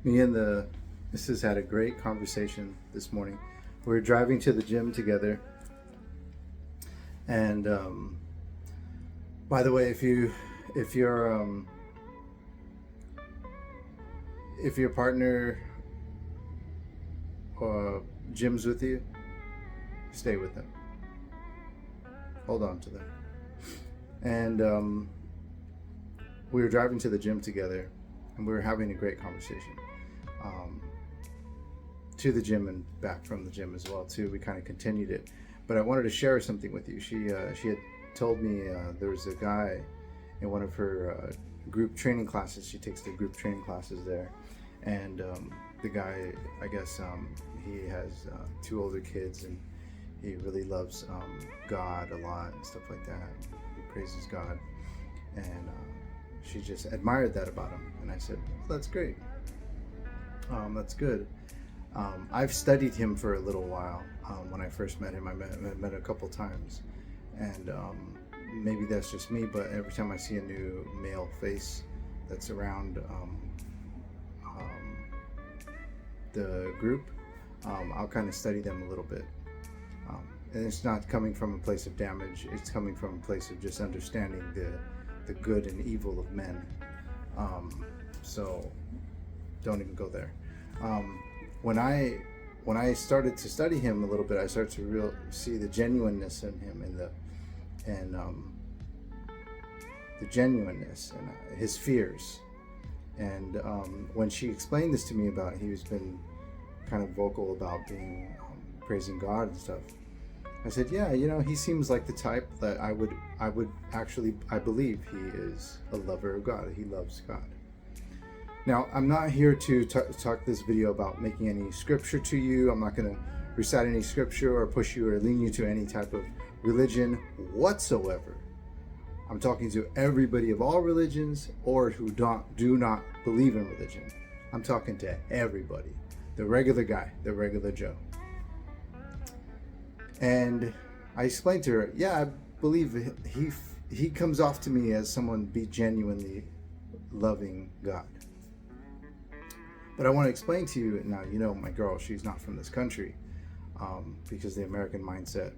Me and the missus had a great conversation this morning. We were driving to the gym together, and by the way, if your if your partner gyms with you, stay with them. Hold on to them. And we were driving to the gym together, and we were having a great conversation. Um, to the gym and back from the gym as well too. We kind of continued it, but I wanted to share something with you. She had told me there was a guy in one of her group training classes. She takes the group training classes there, and the guy, I guess, he has two older kids, and he really loves God a lot and stuff like that. He praises God, and she just admired that about him. And I said, well, that's great. That's good. I've studied him for a little while. When I first met him, I met him a couple times, and maybe that's just me, but every time I see a new male face that's around the group, I'll kind of study them a little bit. And it's not coming from a place of damage, it's coming from a place of just understanding the good and evil of men. So don't even go there. When I started to study him a little bit, I started to see the genuineness in him, and the genuineness and his fears. And when she explained this to me about he's been kind of vocal about being praising God and stuff, I said, yeah, he seems like the type that I believe he is a lover of God. He loves God. Now, I'm not here to talk this video about making any scripture to you. I'm not going to recite any scripture or push you or lean you to any type of religion whatsoever. I'm talking to everybody of all religions or who do not believe in religion. I'm talking to everybody, the regular guy, the regular Joe. And I explained to her, yeah, I believe he comes off to me as someone be genuinely loving God. But I want to explain to you now, my girl, she's not from this country, because the American mindset,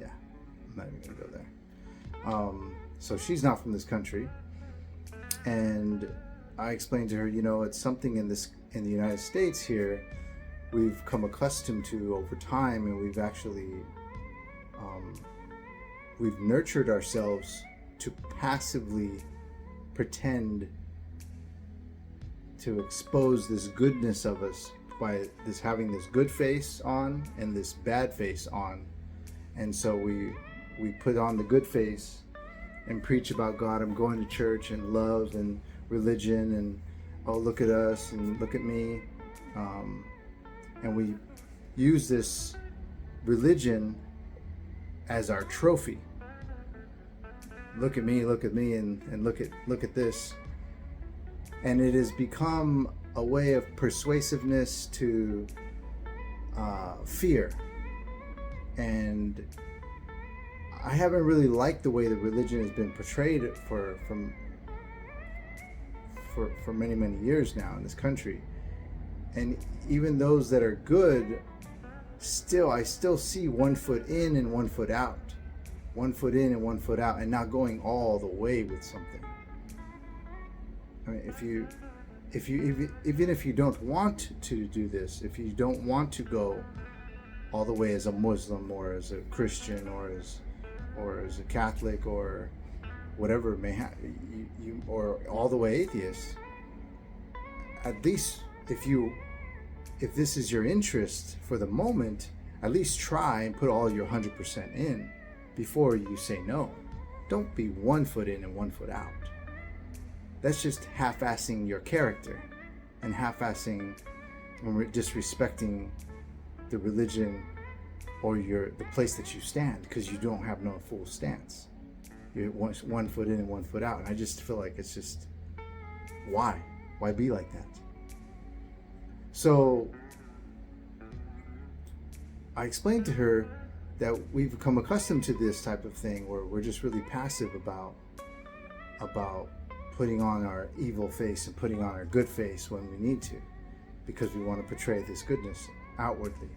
yeah, I'm not even going to go there. So she's not from this country. And I explained to her, it's something in the United States here we've come accustomed to over time, and we've actually we've nurtured ourselves to passively pretend to expose this goodness of us by having this good face on and this bad face on. And so we put on the good face and preach about God. I'm going to church and love and religion, and oh, look at us and look at me. And we use this religion as our trophy. Look at me, and look at this. And it has become a way of persuasiveness to fear. And I haven't really liked the way the religion has been portrayed for many, many years now in this country. And even those that are good, I still see 1 foot in and 1 foot out. 1 foot in and 1 foot out, and not going all the way with something. I mean, even if you don't want to do this, if you don't want to go all the way as a Muslim or as a Christian or as a Catholic or whatever it may have, or all the way atheist, at least if this is your interest for the moment, at least try and put all your 100% in before you say no. Don't be 1 foot in and 1 foot out. That's just half-assing your character and half-assing or disrespecting the religion or the place that you stand, because you don't have no full stance. You're 1 foot in and 1 foot out. And I just feel like it's just, why be like that? So I explained to her that we've become accustomed to this type of thing where we're just really passive about putting on our evil face and putting on our good face when we need to, because we want to portray this goodness outwardly.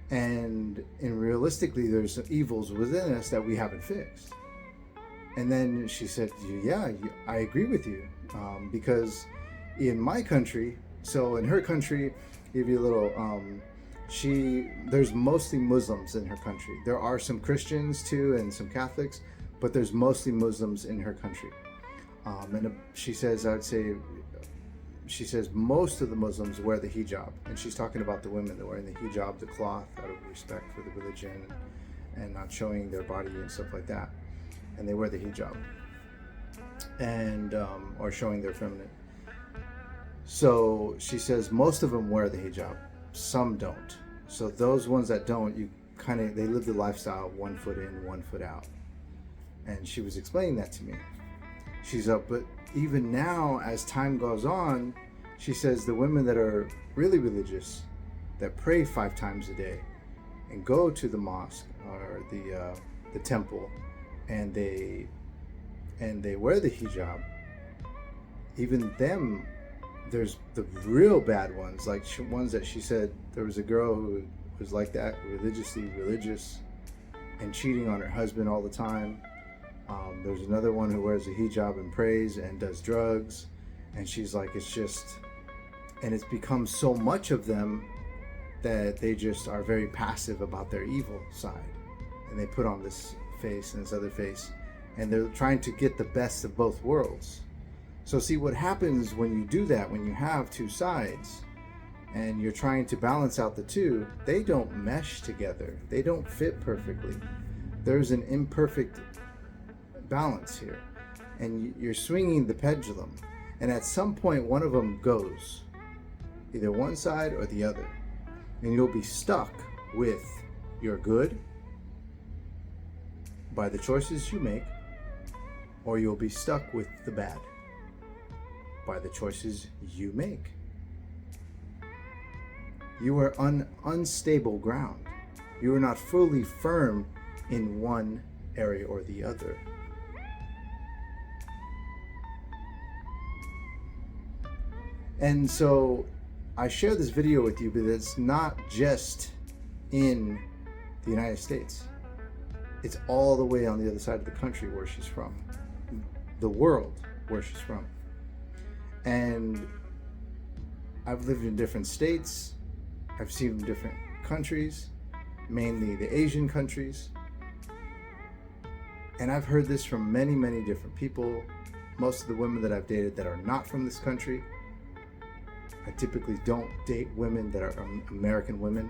And realistically, there's some evils within us that we haven't fixed. And then she said, yeah, I agree with you. Because in my country, so in her country, give you a little, there's mostly Muslims in her country. There are some Christians too and some Catholics, but there's mostly Muslims in her country. And she says, she says most of the Muslims wear the hijab, and she's talking about the women that wear the hijab, the cloth, out of respect for the religion and not showing their body and stuff like that. And they wear the hijab, and or showing their feminine. So she says most of them wear the hijab, some don't. So those ones that don't, they live the lifestyle 1 foot in, 1 foot out. And she was explaining that to me. She's up, but even now, as time goes on, she says the women that are really religious, that pray 5 times a day, and go to the mosque or the temple, and they wear the hijab. Even them, there's the real bad ones, like ones that she said there was a girl who was like that, religiously religious, and cheating on her husband all the time. There's another one who wears a hijab and prays and does drugs, and she's like, it's become so much of them that they just are very passive about their evil side, and they put on this face and this other face, and they're trying to get the best of both worlds. So see what happens when you do that, when you have two sides and you're trying to balance out the two, they don't mesh together, they don't fit perfectly. There's an imperfect balance here, and you're swinging the pendulum, and at some point one of them goes, either one side or the other, and you'll be stuck with your good by the choices you make, or you'll be stuck with the bad by the choices you make. You are on unstable ground. You are not fully firm in one area or the other. And so I share this video with you, but it's not just in the United States. It's all the way on the other side of the country where she's from, the world where she's from. And I've lived in different states. I've seen different countries, mainly the Asian countries. And I've heard this from many, many different people. Most of the women that I've dated that are not from this country. I typically don't date women that are American women.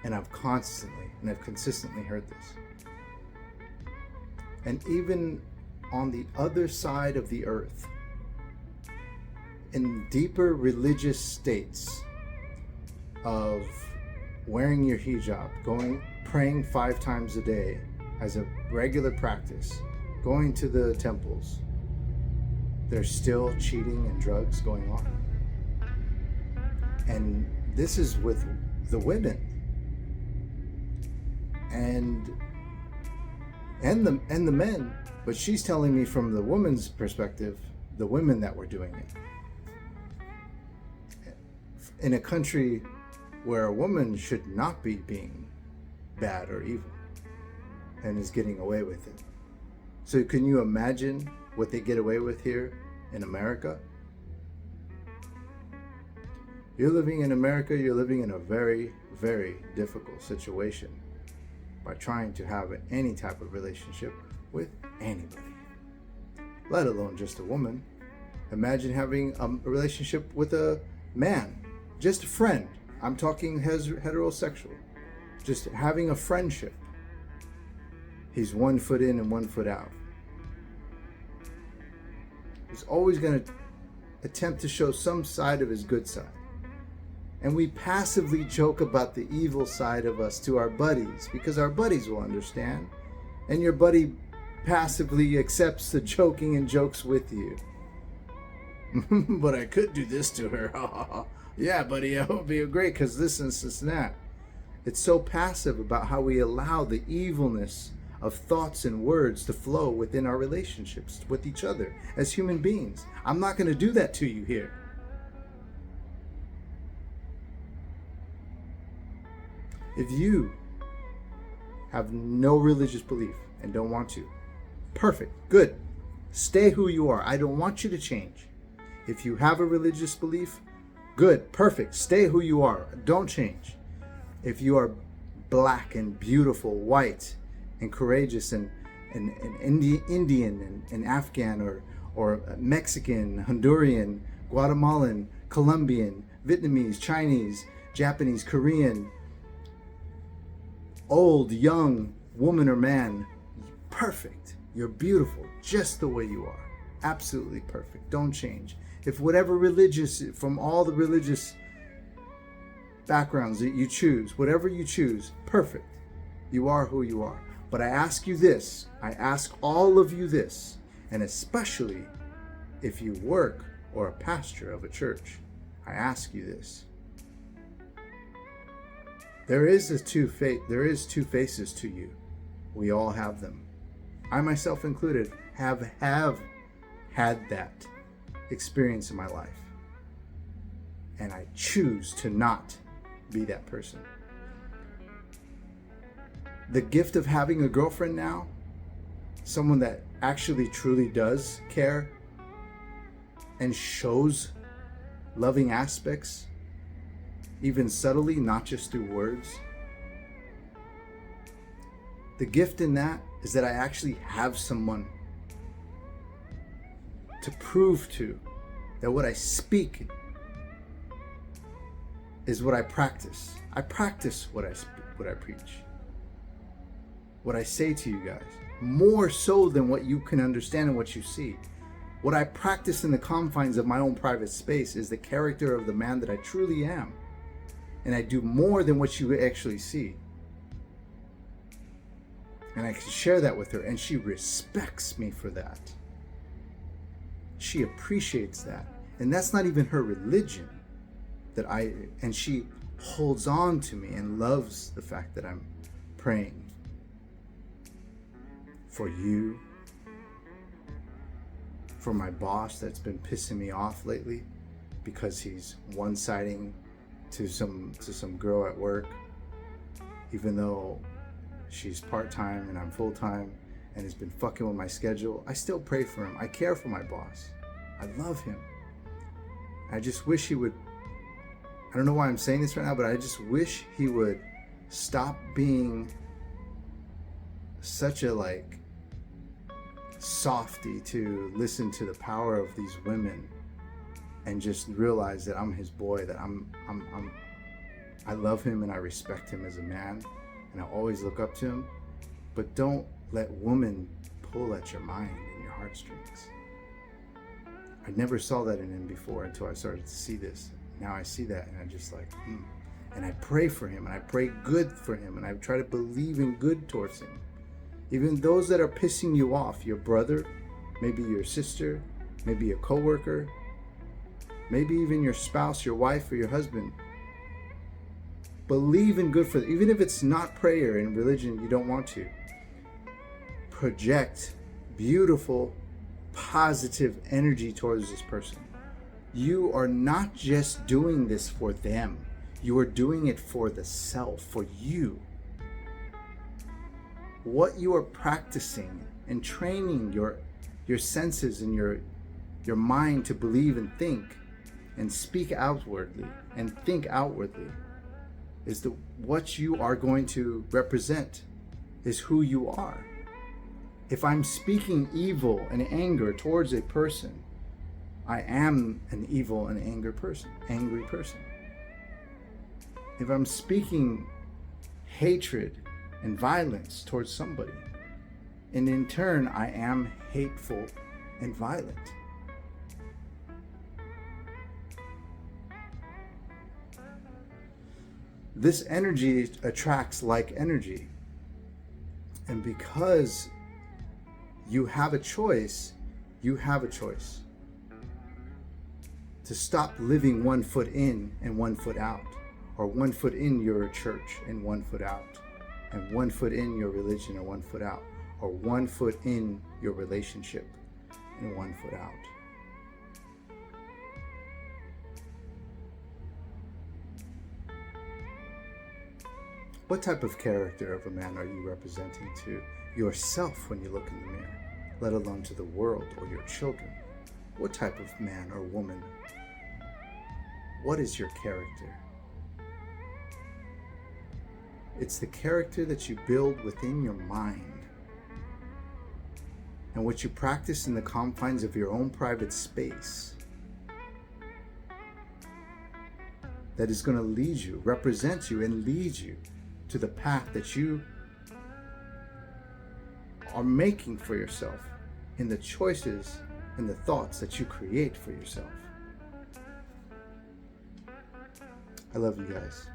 And I've consistently heard this. And even on the other side of the earth, in deeper religious states of wearing your hijab, praying 5 times a day as a regular practice, going to the temples, there's still cheating and drugs going on. And this is with the women. And the men, but she's telling me from the woman's perspective, the women that were doing it. In a country where a woman should not be being bad or evil and is getting away with it. So can you imagine what they get away with here in America? You're living in America, you're living in a very, very difficult situation by trying to have any type of relationship with anybody, let alone just a woman. Imagine having a relationship with a man, just a friend. I'm talking heterosexual, just having a friendship. He's 1 foot in and 1 foot out. He's always going to attempt to show some side of his good side. And we passively joke about the evil side of us to our buddies because our buddies will understand. And your buddy passively accepts the joking and jokes with you. But I could do this to her. Yeah, buddy, it would be great because this and that. It's so passive about how we allow the evilness of thoughts and words to flow within our relationships with each other as human beings. I'm not going to do that to you here. If you have no religious belief and don't want to, perfect, good. Stay who you are. I don't want you to change. If you have a religious belief, good, perfect. Stay who you are. Don't change. If you are black and beautiful, white and courageous and Indian and Afghan or Mexican, Honduran, Guatemalan, Colombian, Vietnamese, Chinese, Japanese, Korean, old, young, woman or man, perfect. You're beautiful just the way you are. Absolutely perfect. Don't change. If whatever religious, from all the religious backgrounds that you choose, whatever you choose, perfect. You are who you are. But I ask you this, I ask all of you this, and especially if you work or a pastor of a church, I ask you this. There is two faces to you. We all have them. I myself included have had that experience in my life. And I choose to not be that person. The gift of having a girlfriend now, someone that actually truly does care and shows loving aspects, even subtly, not just through words. The gift in that is that I actually have someone to prove to that what I speak is what I practice. I practice what I preach. What I say to you guys, more so than what you can understand and what you see. What I practice in the confines of my own private space is the character of the man that I truly am. And I do more than what you actually see. And I can share that with her, and she respects me for that. She appreciates that. And that's not even her religion. And she holds on to me and loves the fact that I'm praying for you, for my boss that's been pissing me off lately because he's one-siding to some girl at work, even though she's part-time and I'm full-time, and has been fucking with my schedule. I still pray for him. I care for my boss. I love him. I just wish he would, I don't know why I'm saying this right now, but I just wish he would stop being such a softy to listen to the power of these women and just realize that I'm his boy, that I love him and I respect him as a man, and I always look up to him. But don't let women pull at your mind and your heartstrings. I never saw that in him before until I started to see this. Now I see that and I'm just And I pray for him and I pray good for him and I try to believe in good towards him. Even those that are pissing you off, your brother, maybe your sister, maybe a coworker, maybe even your spouse, your wife, or your husband. Believe in good for them. Even if it's not prayer and religion, you don't want to. Project beautiful, positive energy towards this person. You are not just doing this for them. You are doing it for the self, for you. What you are practicing and training your senses and your mind to believe and think and speak outwardly and think outwardly is what you are going to represent, is who you are. If I'm speaking evil and anger towards a person, I am an evil and angry person. If I'm speaking hatred and violence towards somebody, and in turn I am hateful and violent. This energy attracts like energy. And because you have a choice to stop living 1 foot in and 1 foot out, or 1 foot in your church and 1 foot out, and 1 foot in your religion and 1 foot out, or 1 foot in your relationship and 1 foot out. What type of character of a man are you representing to yourself when you look in the mirror, let alone to the world or your children? What type of man or woman? What is your character? It's the character that you build within your mind and what you practice in the confines of your own private space that is going to lead you, represent you, and lead you to the path that you are making for yourself in the choices and the thoughts that you create for yourself. I love you guys.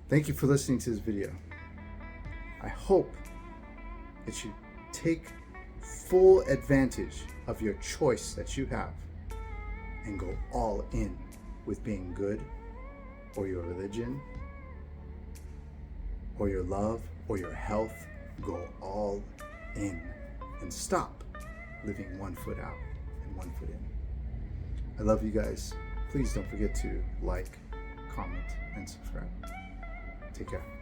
Thank you for listening to this video. I hope that you take full advantage of your choice that you have and go all in with being good, or your religion, or your love, or your health. Go all in and stop living 1 foot out and 1 foot in. I love you guys. Please don't forget to like, comment, and subscribe. Take care.